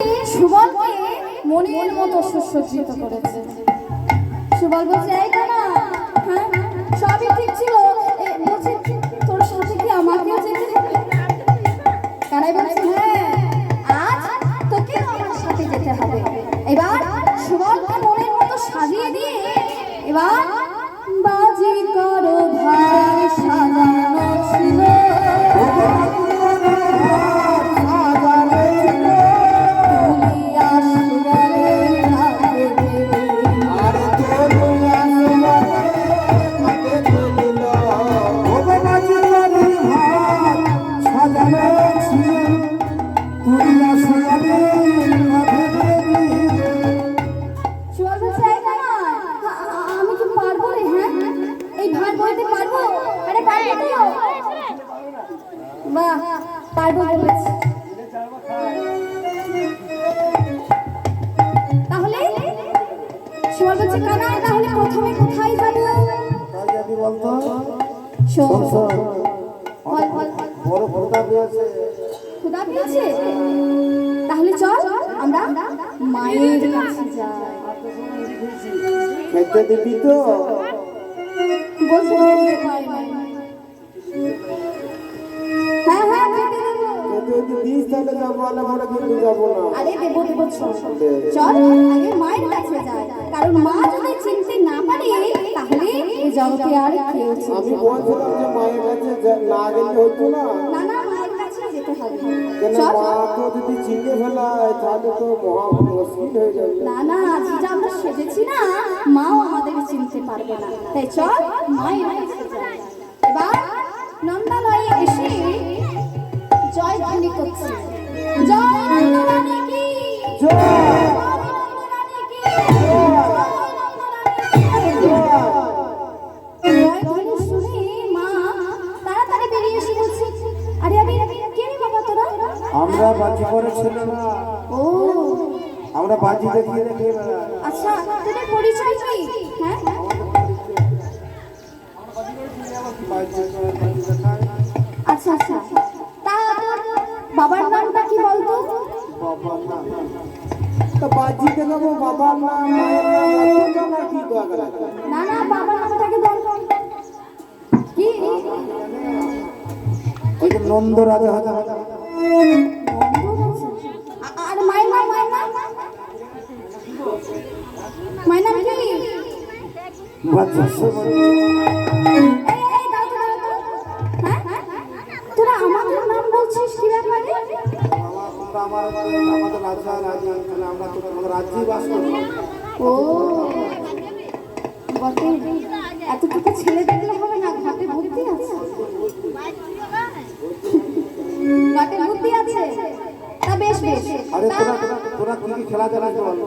সুবলকে মনের মতো সুসজ্জিত করেছে। সুবল বলছে, এই না, হ্যাঁ সবই ঠিক ছিল, বলছে তোর সাথে কি আমাকেও যেতে হবে? কানাই বলছে, হ্যাঁ আজ তোকেও আমার সাথে যেতে হবে। এবার সুবলকে মনের মতো সাজিয়ে দিয়ে এবার বাজি করো ভাই সাজানো ছিল। তাহলে সুবল বলছে, কানাই তাহলে প্রথমে কোথায় যাবো? ক্ষুধা পেয়েছে, তাহলে চল আমরা মায়ের কাছে যাই। খেতে দিবি তো? হ্যাঁ হ্যাঁ খেতে দেবো। দিস তাহলে যাবো, আমরা কিন্তু যাবো না। আরে দেবো দেবো, চল আগে মায়ের কাছে যাই, কারণ মা যদি চিনতে না পারে তাহলে এই জগতে আর কেউ চিনবে না। আমি বলছিলাম যে মায়ের কাছে না গেলে হতো না। না না, মায়ের কাছে যেতে হবে। কেন মা তো যদি চিনতে ফেলায় তাহলে তো মহা মুশকিল হয়ে যাবে। না না, আজ যা আমরা সেজেছি না, মাও আমাদের চিনতে পারবে না, তাই চল মায়ের কাছে যাই। এবার নন্দালয়ে এসে জয় ধ্বনি করছে, জয় নন্দরানী কি জয়, নন্দরানী কি জয় ধ্বনি শুনে মা তাড়াতাড়ি বেরিয়ে এসে বলছে, আরে আরে কে রে বাবা তোরা? আমরা বাজি করেছিল না। ও আমরা বাজি দেখিয়ে দেখিয়ে বেড়াই। আচ্ছা, তোদের পরিচয় কি? হ্যাঁ আচ্ছা আচ্ছা, তা তোর বাবার নামটা কি বলতো? বাবার নাম তো বাজি দেখাবো, বাবার নাম মায়ের নাম না কি দরকার? না না, বাবার নামটাকে বল। কি? ওই যে নন্দ রাজা হাজা। আর মায়ের নাম? মায়ের নাম কি? তোরা আমাদের নাম বলছিস কি ব্যাপারে? আমাদের রাজা রাজা, আমরা তো আমাদের রাজ্যেই বাস করি। ও বটে, এতটুকু ছেলে দেখলে হবে না, ঘাটে বুদ্ধি আছে। ঘাটে বুদ্ধি আছে, তা বেশ বেশ। আরে তোরা কি কি খেলা জানিস বল?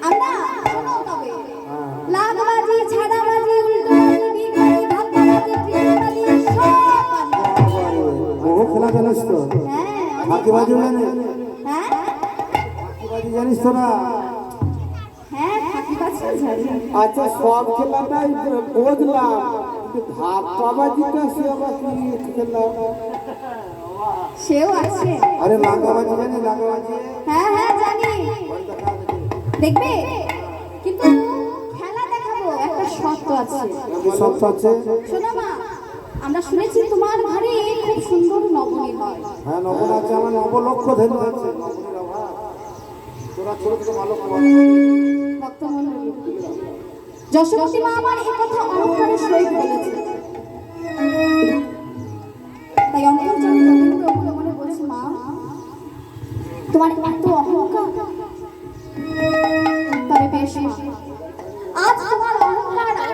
আমরা শোনো তবে, লাগবাজি, ছাড়াবাজি, উল্টোবাজি, বিঘাজি, ধাক্কাবাজি, ট্রেনবাজি, সব বাজি। বহু খেলা জানিস তো? হ্যাঁ ফাঁকিবাজি জানিস? হ্যাঁ ফাঁকিবাজি জানিস তোরা? হ্যাঁ ফাঁকিবাজি জানি। আচ্ছা, সব খেলাটাই বুঝলাম, কিন্তু ধাপ্পাবাজিটা সে আবার কি খেলা? সেও আছে। আরে লাগাবাজি জানি? লাগাবাজি হ্যাঁ হ্যাঁ জানি, দেখবে, কিন্তু খেলা দেখাবো, একটা শর্ত আছে। সব আছে। শোনো মা, আমরা শুনেছি তোমার ঘরে খুব সুন্দর নবনী হয়। হ্যাঁ নবন আছে, আমার নবলক্ষ ধেনু আছে। তোরা ছোট ছোট ভালো ভক্তমণ্ডলী, যশোমতী মা আমার এই কথা অন্তরের সহিত বলেছে, তাই অন্তর্জামী রবীন্দ্র মনে মনে বলছে, মা তোমার এত অহংকার, তবে বেশ মা,